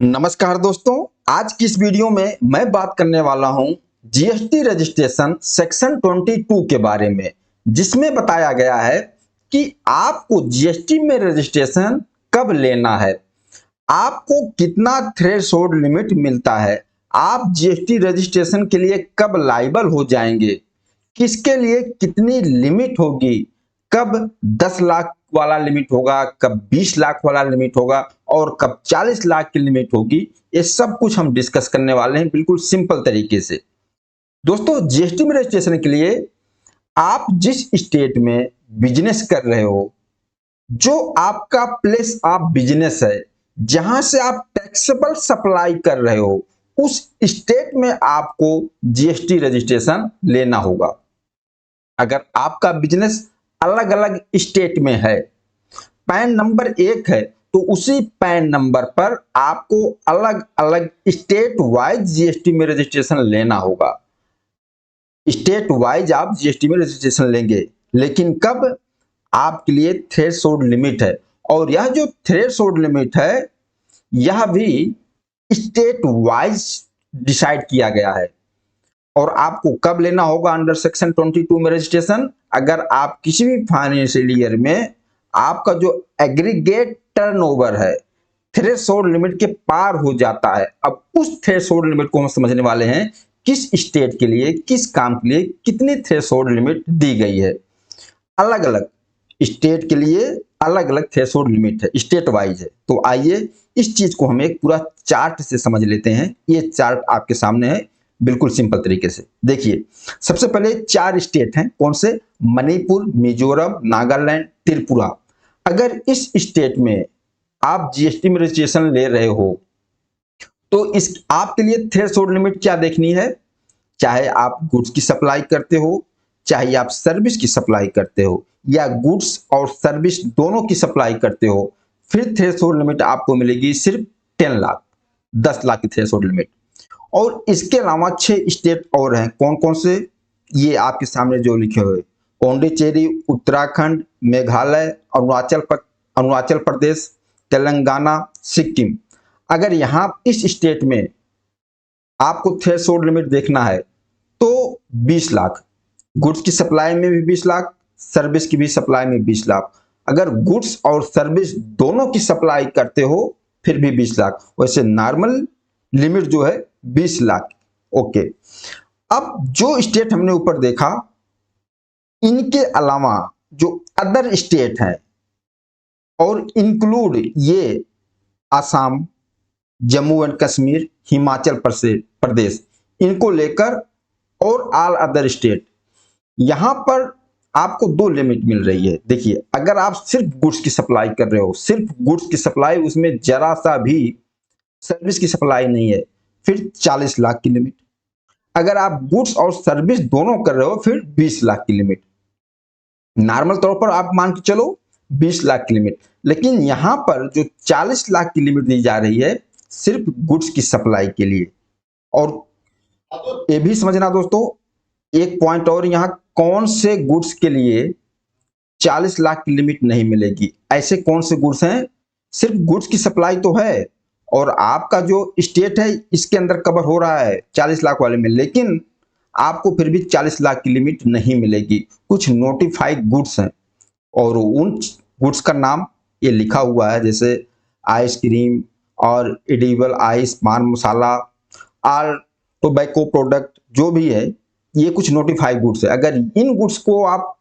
नमस्कार दोस्तों, आज की इस वीडियो में मैं बात करने वाला हूं जीएसटी रजिस्ट्रेशन सेक्शन 22 के बारे में, जिसमें बताया गया है कि आपको जीएसटी में रजिस्ट्रेशन कब लेना है, आपको कितना थ्रेशोल्ड लिमिट मिलता है, आप जीएसटी रजिस्ट्रेशन के लिए कब लायबल हो जाएंगे, किसके लिए कितनी लिमिट होगी, कब 10 लाख वाला लिमिट होगा, कब 20 लाख वाला लिमिट होगा और कब 40 लाख की लिमिट होगी। ये सब कुछ हम डिस्कस करने वाले हैं बिल्कुल सिंपल तरीके से। दोस्तों, जीएसटी में रजिस्ट्रेशन के लिए आप जिस स्टेट में बिजनेस कर रहे हो, जो आपका प्लेस ऑफ बिजनेस है, जहां से आप टैक्सेबल सप्लाई कर रहे हो, उस स्टेट में आपको जीएसटी रजिस्ट्रेशन लेना होगा। अगर आपका बिजनेस अलग अलग स्टेट में है, पैन नंबर एक है, तो उसी पैन नंबर पर आपको अलग अलग स्टेट वाइज जीएसटी में रजिस्ट्रेशन लेना होगा। स्टेट वाइज आप जीएसटी में रजिस्ट्रेशन लेंगे, लेकिन कब, आपके लिए थ्रेशोल्ड लिमिट है, और यह जो थ्रेशोल्ड लिमिट है यह भी स्टेट वाइज डिसाइड किया गया है। और आपको कब लेना होगा अंडर सेक्शन 22 में रजिस्ट्रेशन, अगर आप किसी भी फाइनेंशियल ईयर में आपका जो एग्रीगेट टर्नओवर है थ्रेशोल्ड लिमिट के पार हो जाता है। अब उस थ्रेशोल्ड लिमिट को हम समझने वाले हैं, किस स्टेट के लिए, किस काम के लिए कितनी थ्रेशोल्ड लिमिट दी गई है। अलग अलग स्टेट के लिए अलग अलग थ्रेशोल्ड लिमिट है, स्टेट वाइज है। तो आइए इस चीज को हम एक पूरा चार्ट से समझ लेते हैं। ये चार्ट आपके सामने है बिल्कुल सिंपल तरीके से। देखिए, सबसे पहले 4 स्टेट हैं, कौन से? मणिपुर, मिजोरम, नागालैंड, त्रिपुरा। अगर इस स्टेट में आप जीएसटी में रजिस्ट्रेशन ले रहे हो तो इस आपके लिए थ्रेशोल्ड लिमिट क्या देखनी है। चाहे आप गुड्स की सप्लाई करते हो, चाहे आप सर्विस की सप्लाई करते हो, या गुड्स और सर्विस दोनों की सप्लाई करते हो, फिर थ्रेशोल्ड लिमिट आपको मिलेगी सिर्फ 10 लाख, 10 लाख की थ्रेशोल्ड लिमिट। और इसके अलावा 6 स्टेट और हैं, कौन कौन से? ये आपके सामने जो लिखे हुए, पौंडीचेरी, उत्तराखंड, मेघालय, अरुणाचल प्रदेश, तेलंगाना, सिक्किम। अगर यहाँ इस स्टेट में आपको थ्रेशोल्ड लिमिट देखना है तो 20 लाख, गुड्स की सप्लाई में भी 20 लाख, सर्विस की भी सप्लाई में 20 लाख। अगर गुड्स और सर्विस दोनों की सप्लाई करते हो फिर भी 20 लाख। वैसे नॉर्मल लिमिट जो है 20 लाख। ओके, अब जो स्टेट हमने ऊपर देखा, इनके अलावा जो अदर स्टेट हैं और इंक्लूड ये आसाम, जम्मू एंड कश्मीर, हिमाचल प्रदेश, इनको लेकर और ऑल अदर स्टेट, यहां पर आपको 2 लिमिट मिल रही है। देखिए, अगर आप सिर्फ गुड्स की सप्लाई कर रहे हो, सिर्फ गुड्स की सप्लाई, उसमें जरा सा भी सर्विस की सप्लाई नहीं है, फिर 40 लाख की लिमिट। अगर आप गुड्स और सर्विस दोनों कर रहे हो फिर 20 लाख की लिमिट। नॉर्मल तौर पर आप मान के चलो 20 लाख की लिमिट, लेकिन यहां पर जो 40 लाख की लिमिट दी जा रही है सिर्फ गुड्स की सप्लाई के लिए। और ये भी समझना दोस्तों, एक पॉइंट और, यहां कौन से गुड्स के लिए 40 लाख की लिमिट नहीं मिलेगी। ऐसे कौन से गुड्स हैं? सिर्फ गुड्स की सप्लाई तो है और आपका जो स्टेट है इसके अंदर कवर हो रहा है 40 लाख वाले में, लेकिन आपको फिर भी 40 लाख की लिमिट नहीं मिलेगी। कुछ नोटिफाइड गुड्स हैं और उन गुड्स का नाम ये लिखा हुआ है, जैसे आइसक्रीम और एडिबल आइस, पान मसाला और टोबैको प्रोडक्ट जो भी है, ये कुछ नोटिफाइड गुड्स है। अगर इन गुड्स को आप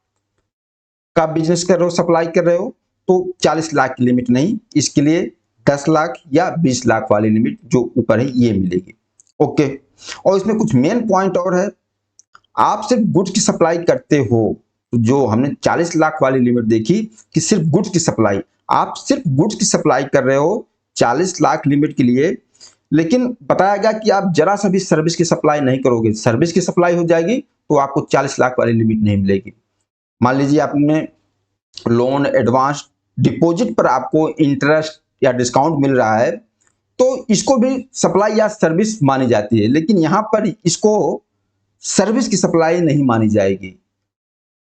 का बिजनेस कर रहे हो, सप्लाई कर रहे हो, तो 40 लाख की लिमिट नहीं, इसके लिए 10 लाख या 20 लाख वाली लिमिट जो ऊपर है ये मिलेगी। ओके, और इसमें कुछ मेन पॉइंट और है। आप सिर्फ गुड्स की सप्लाई करते हो, जो हमने 40 लाख वाली लिमिट देखी कि सिर्फ गुड्स की सप्लाई, आप सिर्फ गुड्स की सप्लाई कर रहे हो 40 लाख लिमिट के लिए, लेकिन बताया गया कि आप जरा सा भी सर्विस की सप्लाई नहीं करोगे, सर्विस की सप्लाई हो जाएगी तो आपको 40 लाख वाली लिमिट नहीं मिलेगी। मान लीजिए आपने लोन, एडवांस, डिपॉजिट पर आपको इंटरेस्ट या डिस्काउंट मिल रहा है, तो इसको भी सप्लाई या सर्विस मानी जाती है, लेकिन यहां पर इसको सर्विस की सप्लाई नहीं मानी जाएगी।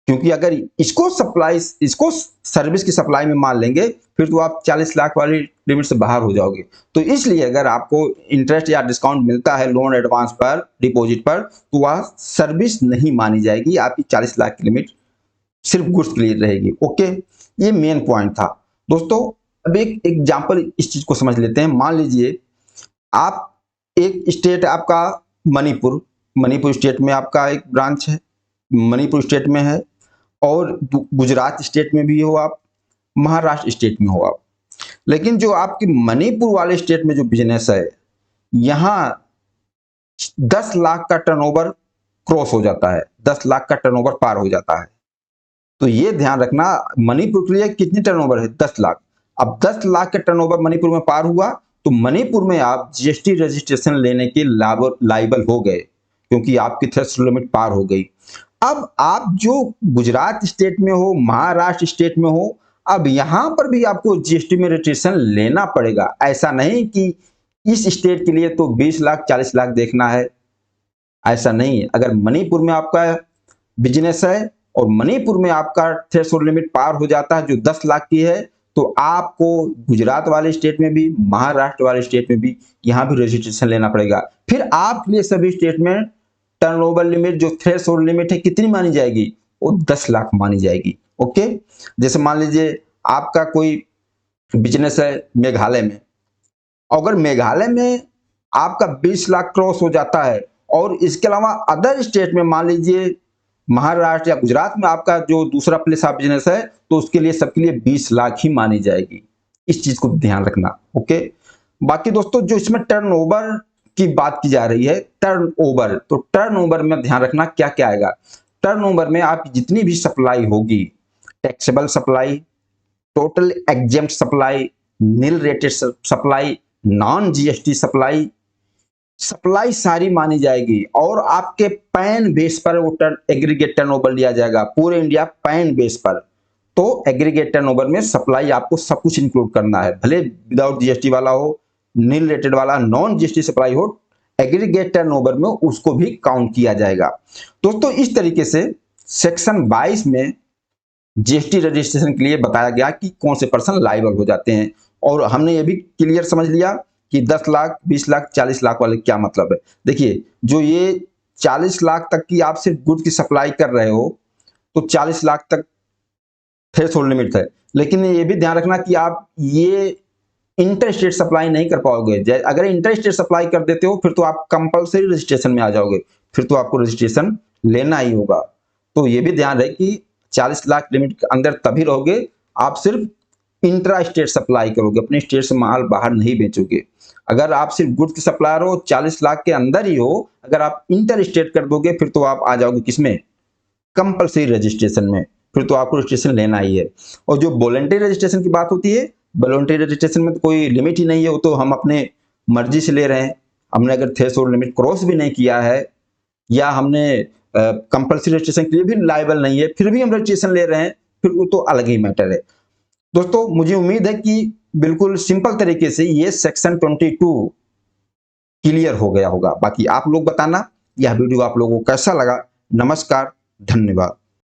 क्योंकि अगर इसको सर्विस की सप्लाई में मान लेंगे फिर तो आप 40 लाख वाली लिमिट से बाहर हो जाओगे। तो इसलिए अगर आपको इंटरेस्ट या डिस्काउंट मिलता है लोन एडवांस पर, डिपॉजिट पर, तो वह सर्विस नहीं मानी जाएगी, आपकी 40 लाख की लिमिट सिर्फ गुड्स के लिए रहेगी। ओके, ये मेन पॉइंट था दोस्तों। अब एक एग्जांपल इस चीज को समझ लेते हैं। मान लीजिए आप एक स्टेट आपका मणिपुर स्टेट में आपका एक ब्रांच है, मणिपुर स्टेट में है, और गुजरात स्टेट में भी हो आप, महाराष्ट्र स्टेट में हो आप। लेकिन जो आपकी मणिपुर वाले स्टेट में जो बिजनेस है, यहां 10 लाख का टर्नओवर क्रॉस हो जाता है, 10 लाख का टर्नओवर पार हो जाता है। तो ये ध्यान रखना, मणिपुर के लिए कितनी टर्नओवर है? 10 लाख। अब 10 लाख का टर्नओवर मणिपुर में पार हुआ तो मणिपुर में आप जीएसटी रजिस्ट्रेशन लेने के लायबल हो गए, क्योंकि आपकी थ्रेशोल्ड लिमिट पार हो गई। अब आप जो गुजरात स्टेट में हो, महाराष्ट्र स्टेट में हो, अब यहां पर भी आपको जीएसटी में रजिस्ट्रेशन लेना पड़ेगा। ऐसा नहीं कि इस स्टेट के लिए तो 20 लाख 40 लाख देखना है, ऐसा नहीं है। अगर मणिपुर में आपका बिजनेस है और मणिपुर में आपका थ्रेशोल्ड लिमिट पार हो जाता है जो 10 लाख की है, तो आपको गुजरात वाले स्टेट में भी, महाराष्ट्र वाले स्टेट में भी यहां भी रजिस्ट्रेशन लेना पड़ेगा। फिर आपके लिए सभी स्टेट में टर्नओवर लिमिट जो थ्रेशोल्ड लिमिट है कितनी मानी जाएगी? वो 10 लाख मानी जाएगी। ओके, जैसे मान लीजिए आपका कोई बिजनेस है मेघालय में, अगर मेघालय में आपका 20 लाख क्रॉस हो जाता है और इसके अलावा अदर स्टेट में मान लीजिए महाराष्ट्र या गुजरात में आपका जो दूसरा प्लेस ऑफ बिजनेस है, तो उसके लिए सबके लिए 20 लाख ही मानी जाएगी। इस चीज को ध्यान रखना। ओके, बाकी दोस्तों जो इसमें टर्नओवर की बात की जा रही है, टर्नओवर, तो टर्नओवर में ध्यान रखना क्या क्या आएगा। टर्नओवर में आप जितनी भी सप्लाई होगी, taxable supply, total exempt supply, nil rated supply, non GST supply सारी मानी जाएगी। और आपके पैन बेस पर वो एग्रीगेट टर्नओवर लिया जाएगा, पूरे इंडिया पैन बेस पर। तो एग्रीगेट टर्नओवर में सप्लाई आपको सब कुछ इंक्लूड करना है, भले विदाउट जीएसटी वाला हो, नील रेटेड वाला, नॉन जीएसटी सप्लाई हो, एग्रीगेट टर्नओवर में उसको भी काउंट किया जाएगा। दोस्तों इस तरीके से सेक्शन 22 में जीएसटी रजिस्ट्रेशन के लिए बताया गया कि कौन से पर्सन लायबल हो जाते हैं, और हमने ये भी क्लियर समझ लिया कि 10 लाख, 20 लाख, 40 लाख वाले क्या मतलब है। देखिए, जो ये 40 लाख तक की आप सिर्फ गुड की सप्लाई कर रहे हो, तो 40 लाख तक थ्रेशोल्ड लिमिट है। लेकिन ये भी ध्यान रखना कि आप ये इंटर स्टेट सप्लाई नहीं कर पाओगे। अगर इंटर स्टेट सप्लाई कर देते हो फिर तो आप कंपलसरी रजिस्ट्रेशन में आ जाओगे, फिर तो आपको रजिस्ट्रेशन लेना ही होगा। तो ये भी ध्यान रहे कि 40 लाख लिमिट के अंदर तभी रहोगे आप सिर्फ इंट्रा स्टेट सप्लाई करोगे, अपने स्टेट से माल बाहर नहीं बेचोगे। अगर आप सिर्फ गुड्स के सप्लायर हो, 40 लाख के अंदर ही हो, अगर आप इंटर स्टेट कर दोगे फिर तो आप आ जाओगे किसमें? कंपलसरी रजिस्ट्रेशन में, फिर तो आपको रजिस्ट्रेशन लेना ही है। और जो वॉलंटरी रजिस्ट्रेशन की बात होती है, वॉलंटरी रजिस्ट्रेशन में तो कोई लिमिट ही नहीं है, वो तो हम अपने मर्जी से ले रहे हैं। हमने अगर थ्रेशोल्ड लिमिट क्रॉस भी नहीं किया है, या हमने कंपलसरी रजिस्ट्रेशन के लिए भी लायबल नहीं है, फिर भी हम रजिस्ट्रेशन ले रहे हैं, फिर वो तो अलग ही मैटर है। दोस्तों मुझे उम्मीद है कि बिल्कुल सिंपल तरीके से ये सेक्शन 22 क्लियर हो गया होगा। बाकी आप लोग बताना यह वीडियो आप लोगों को कैसा लगा। नमस्कार, धन्यवाद।